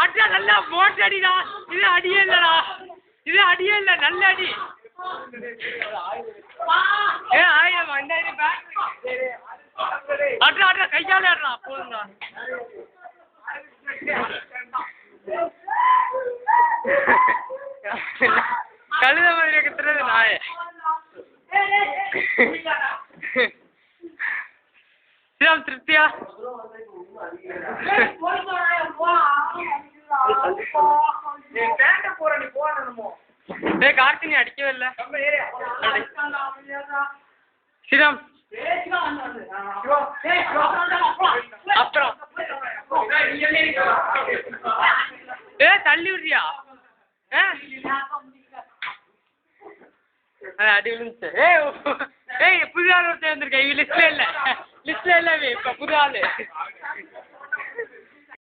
அடியா நல்லா போட்டு அடிடா. இது அடியே இல்லடா. இது அடியே இல்ல, நல்ல அடி. ஆயிரம் வந்தாயிரம் அட்ரா அட்ரா கையால ஆடுறா போதும்டா. கழுத மாதிரி கத்துறது நாய. ஸ்ரீராம் திருப்தியா? கார்த்தி நீ அடிக்கவே இல்லை. ஸ்ரீராம் அப்புறம் தள்ளி விடுறியா? அடி விழுந்துச்சு. புது ஆள் ஒருத்தர் வந்திருக்கேன். லிஸ்ட்ல இல்ல, லிஸ்ட்ல இல்ல. இப்ப புது ஆளு.